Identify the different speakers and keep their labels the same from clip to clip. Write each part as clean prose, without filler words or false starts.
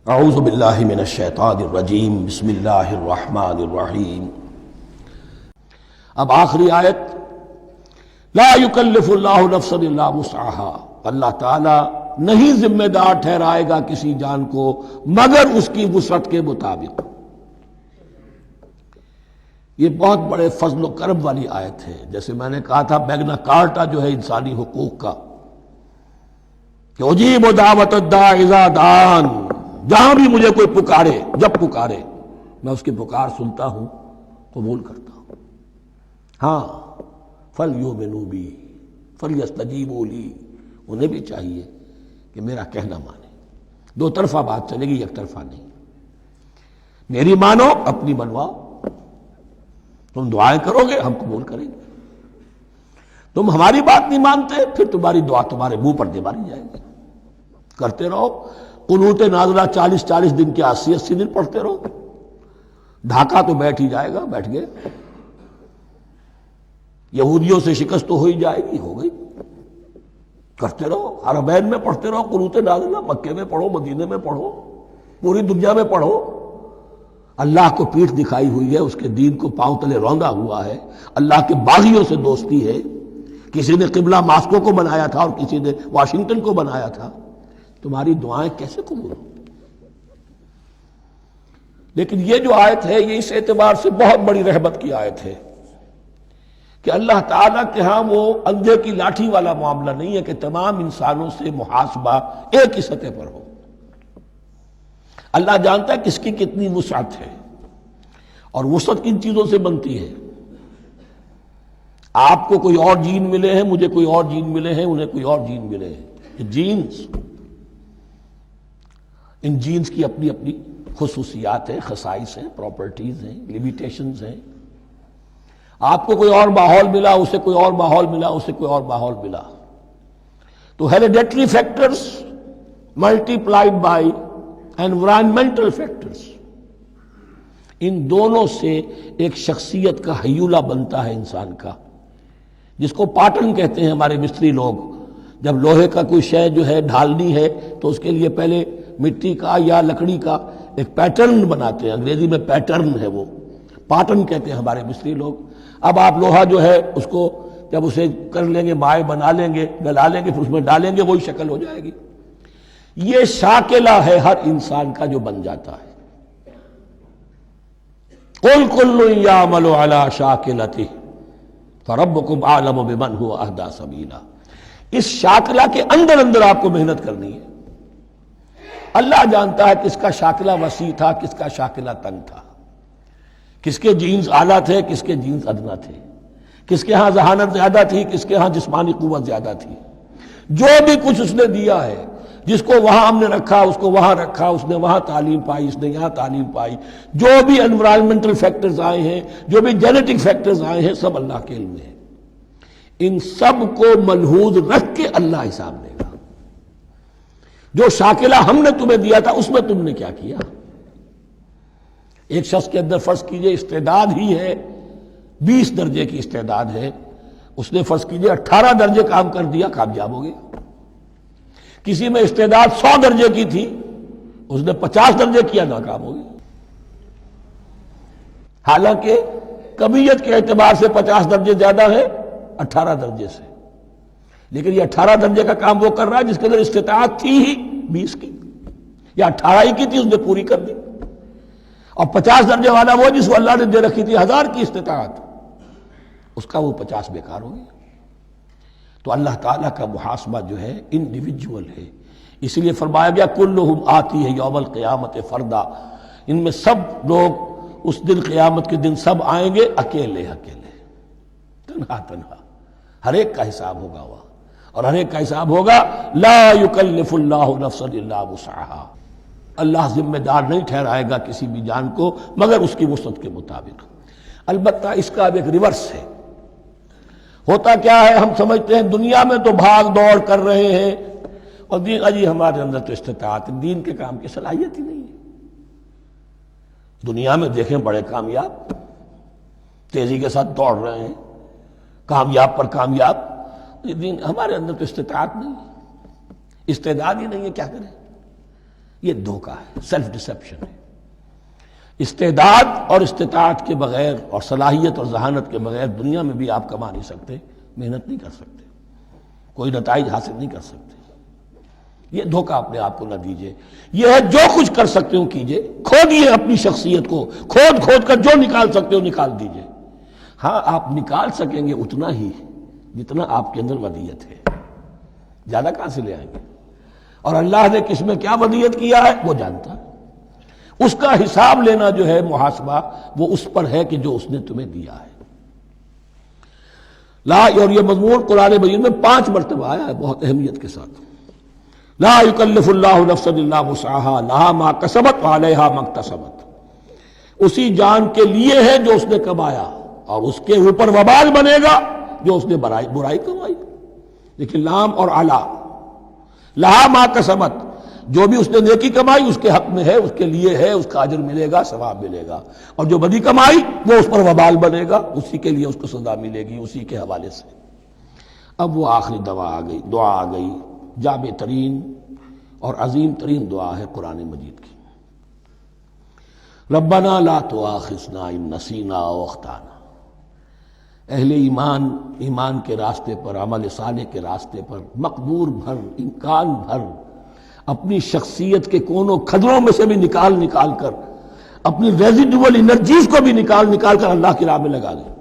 Speaker 1: اعوذ باللہ من الشیطان الرجیم بسم اللہ الرحمن الرحیم۔ اب آخری آیت، لا یکلف اللہ نفسا الا وسعها، اللہ تعالی نہیں ذمہ دار ٹھہرائے گا کسی جان کو مگر اس کی وسعت کے مطابق۔ یہ بہت بڑے فضل و کرم والی آیت ہے۔ جیسے میں نے کہا تھا میگنا کارٹا جو ہے انسانی حقوق کا، کہ اجیب دعوت الداع اذا دعان، جہاں بھی مجھے کوئی پکارے، جب پکارے میں اس کی پکار سنتا ہوں، قبول کرتا ہوں۔ ہاں فَلْيُؤْمِنُوا بِي فَلْيَسْتَجِيبُوا لِي، انہیں بھی چاہیے کہ میرا کہنا مانے۔ دو طرفہ بات چلے گی، یک طرفہ نہیں۔ میری مانو، اپنی منواؤ۔ تم دعائیں کرو گے ہم قبول کریں گے، تم ہماری بات نہیں مانتے پھر تمہاری دعا تمہارے منہ پر دے ماری جائے گی۔ کرتے رہو قنوت نازلہ 40 دن کے 80 دن پڑھتے رہو، ڈھاکہ تو بیٹھ ہی جائے گا، بیٹھ گئے۔ یہودیوں سے شکست تو ہو ہی جائے گی، ہو گئی۔ کرتے رہو، حرمین میں پڑھتے رہو قنوت نازلہ، مکے میں پڑھو، مدینے میں پڑھو، پوری دنیا میں پڑھو۔ اللہ کو پیٹھ دکھائی ہوئی ہے، اس کے دین کو پاؤں تلے روندا ہوا ہے، اللہ کے باغیوں سے دوستی ہے۔ کسی نے قبلہ ماسکو کو بنایا تھا اور کسی نے واشنگٹن کو بنایا تھا، تمہاری دعائیں کیسے قبول ہوں؟ لیکن یہ جو آیت ہے یہ اس اعتبار سے بہت بڑی رحمت کی آیت ہے کہ اللہ تعالیٰ کے ہاں وہ اندھے کی لاٹھی والا معاملہ نہیں ہے کہ تمام انسانوں سے محاسبہ ایک ہی سطح پر ہو۔ اللہ جانتا ہے کس کی کتنی وسعت ہے، اور وسعت کن چیزوں سے بنتی ہے۔ آپ کو کوئی اور جین ملے ہیں، مجھے کوئی اور جین ملے ہیں، انہیں کوئی اور جین ملے ہیں۔ یہ جینز، ان جینز کی اپنی اپنی خصوصیات ہیں، خصائص ہیں، پراپرٹیز ہیں، لیمیٹیشنز ہیں۔ آپ کو کوئی اور ماحول ملا، اسے کوئی اور ماحول ملا، اسے کوئی اور ماحول ملا۔ تو hereditary factors multiplied by environmental factors, ان دونوں سے ایک شخصیت کا ہیولہ بنتا ہے انسان کا، جس کو پاٹرن کہتے ہیں ہمارے مستری لوگ۔ جب لوہے کا کوئی شے جو ہے ڈھالنی ہے تو اس کے لیے پہلے مٹی کا یا لکڑی کا ایک پیٹرن بناتے ہیں، انگریزی میں پیٹرن ہے، وہ پاٹرن کہتے ہیں ہمارے مستری لوگ۔ اب آپ لوہا جو ہے اس کو جب اسے کر لیں گے، مائع بنا لیں گے، گلا لیں گے، پھر اس میں ڈالیں گے، وہی شکل ہو جائے گی۔ یہ شاکلہ ہے ہر انسان کا جو بن جاتا ہے۔ قُلْ كُلٌّ يَعْمَلُ عَلَى شَاكِلَتِهِ فَرَبُّكُمْ أَعْلَمُ بِمَنْ هُوَ أَهْدَىٰ سَبِيلًا۔ اس شاکلہ کے اندر آپ کو محنت کرنی ہے۔ اللہ جانتا ہے کس کا شاکلہ وسیع تھا، کس کا شاکلہ تنگ تھا، کس کے جینز اعلیٰ تھے، کس کے جینز ادنا تھے، کس کے ہاں ذہانت زیادہ تھی، کس کے ہاں جسمانی قوت زیادہ تھی۔ جو بھی کچھ اس نے دیا ہے، جس کو وہاں ہم نے رکھا اس کو وہاں رکھا، اس نے وہاں تعلیم پائی، اس نے یہاں تعلیم پائی۔ جو بھی انوائرمنٹل فیکٹرز آئے ہیں، جو بھی جینیٹک فیکٹرز آئے ہیں، سب اللہ کے علم میں ہے۔ ان سب کو ملحوظ رکھ کے اللہ حساب لے گا۔ جو شاکلہ ہم نے تمہیں دیا تھا اس میں تم نے کیا کیا؟ ایک شخص کے اندر فرض کیجئے استعداد ہی ہے 20 درجے کی استعداد ہے، اس نے فرض کیجئے 18 درجے کام کر دیا، کامیاب ہو گیا۔ کسی میں استعداد 100 درجے کی تھی، اس نے 50 درجے کیا، ناکام ہو گیا۔ حالانکہ کمیت کے اعتبار سے 50 درجے زیادہ ہے 18 درجے سے، لیکن یہ 18 درجے کا کام وہ کر رہا ہے جس کے اندر استطاعت تھی ہی 20 کی، یا 18 ہی کی تھی، اس نے پوری کر دی۔ اور 50 درجے والا وہ جس کو اللہ نے دے رکھی تھی 1000 کی استطاعت، اس کا وہ 50 بیکار ہو گیا۔ تو اللہ تعالیٰ کا محاسبہ جو ہے انڈیویجول ہے، اسی لیے فرمایا گیا کلہم آتی ہے یوم القیامت فردا، ان میں سب لوگ اس دن قیامت کے دن سب آئیں گے اکیلے اکیلے، تنہا تنہا۔ ہر ایک کا حساب ہوگا وہاں، اور ہر ایک کا حساب ہوگا لا یکلف اللہ نفسا الا وسعها۔ اللہ ذمہ دار نہیں ٹھہرائے گا کسی بھی جان کو مگر اس کی وسعت کے مطابق۔ البتہ اس کا اب ایک ریورس ہے۔ ہوتا کیا ہے، ہم سمجھتے ہیں دنیا میں تو بھاگ دوڑ کر رہے ہیں، اور دین اجی ہمارے اندر تو استطاعت، دین کے کام کی صلاحیت ہی نہیں ہے۔ دنیا میں دیکھیں بڑے کامیاب تیزی کے ساتھ دوڑ رہے ہیں، کامیاب پر کامیاب۔ یہ دین ہمارے اندر تو استطاعت نہیں ہے، استعداد ہی نہیں ہے، کیا کریں؟ یہ دھوکہ ہے، سیلف ڈسیپشن ہے۔ استعداد اور استطاعت کے بغیر اور صلاحیت اور ذہانت کے بغیر دنیا میں بھی آپ کما نہیں سکتے، محنت نہیں کر سکتے، کوئی نتائج حاصل نہیں کر سکتے۔ یہ دھوکہ اپنے آپ کو نہ دیجیے۔ یہ ہے جو کچھ کر سکتے ہو کیجیے، کھودیے اپنی شخصیت کو، کھود کر جو نکال سکتے ہو نکال دیجیے۔ ہاں آپ نکال سکیں گے اتنا ہی جتنا آپ کے اندر ودیت ہے، زیادہ کہاں سے لے آئیں گے؟ اور اللہ نے کس میں کیا ودیت کیا ہے وہ جانتا ہے۔ اس کا حساب لینا جو ہے، محاسبہ، وہ اس پر ہے کہ جو اس نے تمہیں دیا ہے۔ اور یہ مضمون قرآن مجید میں 5 مرتبہ آیا ہے بہت اہمیت کے ساتھ۔ لا یکلف اللہ نفسا الا وسعها لها ما کسبت وعلیہا ما اکتسبت۔ اسی جان کے لیے ہے جو اس نے کمایا، اور اس کے اوپر وبال بنے گا جو اس نے برائی کمائی۔ لیکن لام اور علا، لہا ما کسبت، جو بھی اس نے نیکی کمائی اس کے حق میں ہے، اس کے لیے ہے، اس کا اجر ملے گا، ثواب ملے گا، اور جو بدی کمائی وہ اس پر وبال بنے گا، اسی کے لیے اس کو سزا ملے گی، اسی کے حوالے سے۔ اب وہ آخری دعا آ گئی، جامع ترین اور عظیم ترین دعا ہے قرآن مجید کی۔ ربنا لا تؤاخذنا ان نسینا او اخطانا۔ اہل ایمان کے راستے پر، عمل صالح کے راستے پر مقدور بھر، امکان بھر اپنی شخصیت کے کونوں کھدروں میں سے بھی نکال کر، اپنی ریزیڈول انرجیز کو بھی نکال کر اللہ کی راہ میں لگا دیں۔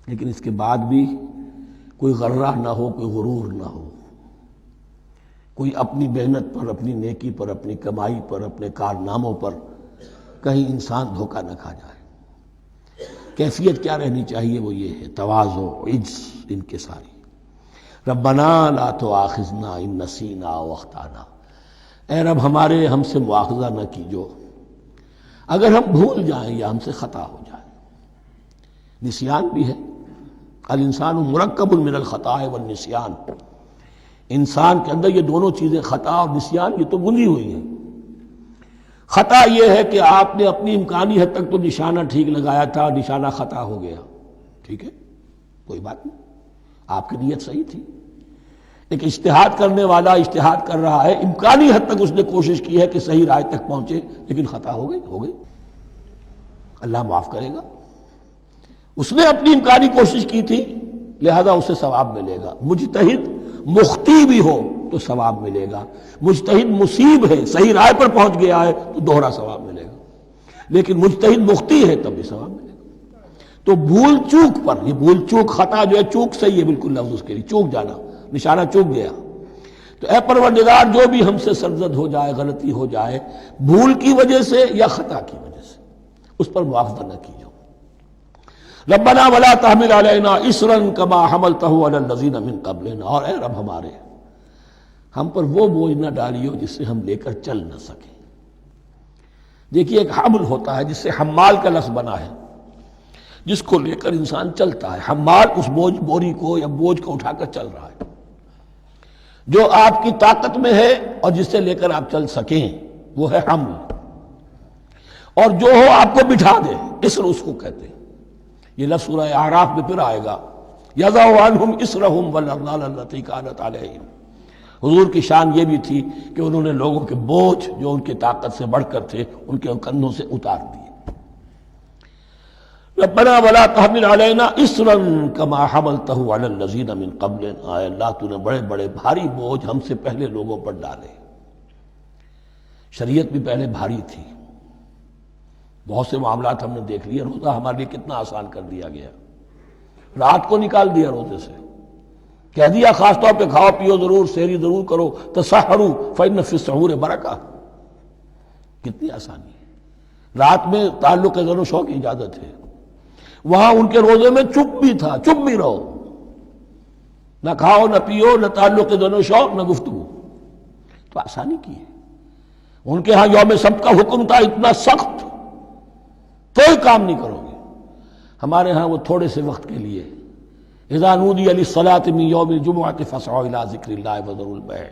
Speaker 1: لیکن اس کے بعد بھی کوئی غرہ نہ ہو، کوئی غرور نہ ہو، کوئی اپنی محنت پر، اپنی نیکی پر، اپنی کمائی پر، اپنے کارناموں پر کہیں انسان دھوکہ نہ کھا جائے۔ کیفیت کیا رہنی چاہیے؟ وہ یہ ہے تواضع، عجز، انکساری۔ ربنا لا تؤاخذنا ان نسینا او اخطانا۔ اے رب ہم سے مواخذہ نہ کیجو اگر ہم بھول جائیں یا ہم سے خطا ہو جائے۔ نسیان بھی ہے، الانسان مرکب من الخطاء والنسیان۔ انسان کے اندر یہ دونوں چیزیں، خطا اور نسیان، یہ تو گنی ہوئی ہیں۔ خطا یہ ہے کہ آپ نے اپنی امکانی حد تک تو نشانہ ٹھیک لگایا تھا، نشانہ خطا ہو گیا، ٹھیک ہے، کوئی بات نہیں، آپ کی نیت صحیح تھی۔ ایک اجتہاد کرنے والا اجتہاد کر رہا ہے، امکانی حد تک اس نے کوشش کی ہے کہ صحیح رائے تک پہنچے، لیکن خطا ہو گئی، اللہ معاف کرے گا۔ اس نے اپنی امکانی کوشش کی تھی، لہذا اسے ثواب ملے گا۔ مجتہد مخطی بھی ہو تو ثواب ملے گا، مجتہد مصیب ہے، صحیح رائے پر پہنچ گیا ہے تو دوہرا ثواب ملے گا، لیکن مجتہد مخطی ہے تب بھی ثواب ملے گا۔ تو بھول چوک پر، یہ بھول چوک، خطا جو ہے چوک صحیح ہے بالکل لفظ اس کے لیے، چوک جانا، نشانہ چوک گیا۔ تو اے پروردگار جو بھی ہم سے سرزد ہو جائے، غلطی ہو جائے، بھول کی وجہ سے یا خطا کی وجہ سے، اس پر مواخذہ نہ کیجو۔ ربنا ولا تحمل علینا اصرا کما حملتہ علی الذین من قبلنا۔ اور اے رب ہمارے، ہم پر وہ بوجھ نہ ڈالیو جس سے ہم لے کر چل نہ سکیں۔ دیکھیے ایک حمل ہوتا ہے جس سے حمال کا لفظ بنا ہے، جس کو لے کر انسان چلتا ہے۔ حمال اس بوری کو یا بوجھ کو اٹھا کر چل رہا ہے۔ جو آپ کی طاقت میں ہے اور جس سے لے کر آپ چل سکیں وہ ہے حمل، اور جو ہو آپ کو بٹھا دے، اسر اس کو کہتے ہیں۔ یہ لفظ سورہ اعراف میں پھر آئے گا، یضع عنہم اسرہم والاغلال التی کانت علیہم۔ حضور کی شان یہ بھی تھی کہ انہوں نے لوگوں کے بوجھ جو ان کی طاقت سے بڑھ کر تھے ان کے کندھوں سے اتار دیے۔ ربنا ولا تحمل علینا اصرا کما حملتہ علی الذین من قبلنا۔ اے اللہ تو نے بڑے بڑے بھاری بوجھ ہم سے پہلے لوگوں پر ڈالے۔ شریعت بھی پہلے بھاری تھی، بہت سے معاملات ہم نے دیکھ لیے، روزہ ہمارے لیے کتنا آسان کر دیا گیا، رات کو نکال دیا روزے سے، کہہ دیا خاص طور پہ کھاؤ پیو ضرور، سحری ضرور کرو، تسحروا فإن فی السحور برکہ۔ کتنی آسانی ہے۔ رات میں تعلق زن و شو کی اجازت ہے، وہاں ان کے روزے میں چپ بھی تھا، چپ بھی رہو، نہ کھاؤ نہ پیو، نہ تعلق زن و شو، نہ گفتگو، تو آسانی کی ہے۔ ان کے ہاں یوم سبت کا حکم تھا اتنا سخت، کوئی کام نہیں کرو گے۔ ہمارے ہاں وہ تھوڑے سے وقت کے لیے، اذا نودی للصلاۃ من یوم الجمعۃ فاسعوا الی ذکر اللہ وذروا البیع،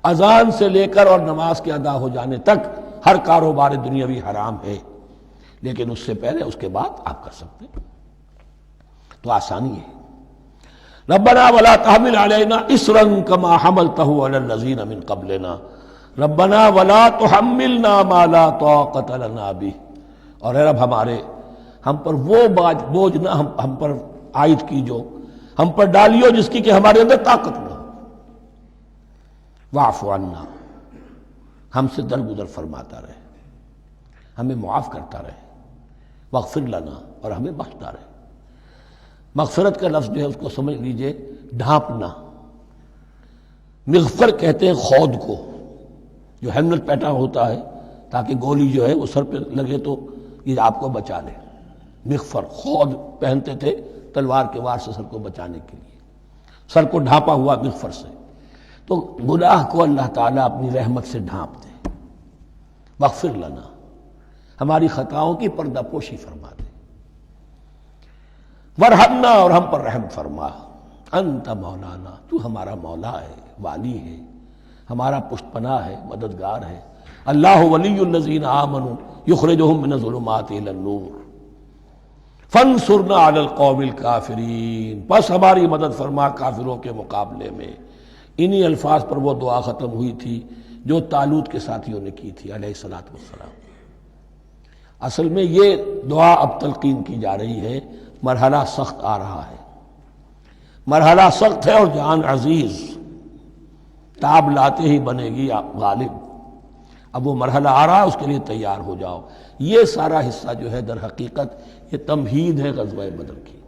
Speaker 1: اذان سے لے کر اور نماز کے ادا ہو جانے تک ہر کاروبار دنیاوی حرام ہے، لیکن اس سے پہلے اس کے بعد آپ کر سکتے ہیں، تو آسانی ہے۔ ربنا ولا تحمل علینا اصرا کما حملتہ علی الذین من قبلنا۔ ربنا ولا تحملنا ما لا طاقت لنا به، اور اے رب ہمارے ہم پر وہ بوجھ نہ ہم پر عائد کیجو، ہم پر ڈالیو جس کی کہ ہمارے اندر طاقت نہ ہو۔ واعف عنا، ہم سے درگزر فرماتا رہے، ہمیں معاف کرتا رہے، واغفر لنا، اور ہمیں بخشتا رہے۔ مغفرت کا لفظ جو ہے اس کو سمجھ لیجئے ڈھانپنا۔ مغفر کہتے ہیں خود کو، جو ہیملٹ پیٹا ہوتا ہے تاکہ گولی جو ہے وہ سر پہ لگے تو یہ آپ کو بچا لے۔ مغفر خود پہنتے تھے تلوار کے وار سے سر کو بچانے کے لیے، سر کو ڈھانپا ہوا مغفر سے۔ تو گناہ کو اللہ تعالیٰ اپنی رحمت سے ڈھانپ دے۔ واغفر لنا، ہماری خطاؤں کی پردہ پوشی فرما دے۔ ورحمنا، اور ہم پر رحم فرما۔ انت مولانا، تو ہمارا مولا ہے، والی ہے، ہمارا پشت پناہ ہے، مددگار ہے۔ اللہ ولی الذین آمنوا یخرجہم من الظلمات الی النور فانصرنا علی القوم الکافرین، بس ہماری مدد فرما کافروں کے مقابلے میں۔ انہی الفاظ پر وہ دعا ختم ہوئی تھی جو طالوت کے ساتھیوں نے کی تھی علیہ الصلوۃ والسلام۔ اصل میں یہ دعا اب تلقین کی جا رہی ہے، مرحلہ سخت آ رہا ہے، مرحلہ سخت ہے اور جان عزیز، تاب لاتے ہی بنے گی غالب۔ اب وہ مرحلہ آ رہا ہے، اس کے لیے تیار ہو جاؤ۔ یہ سارا حصہ جو ہے در حقیقت یہ تمہید ہے غزوہ بدر کی۔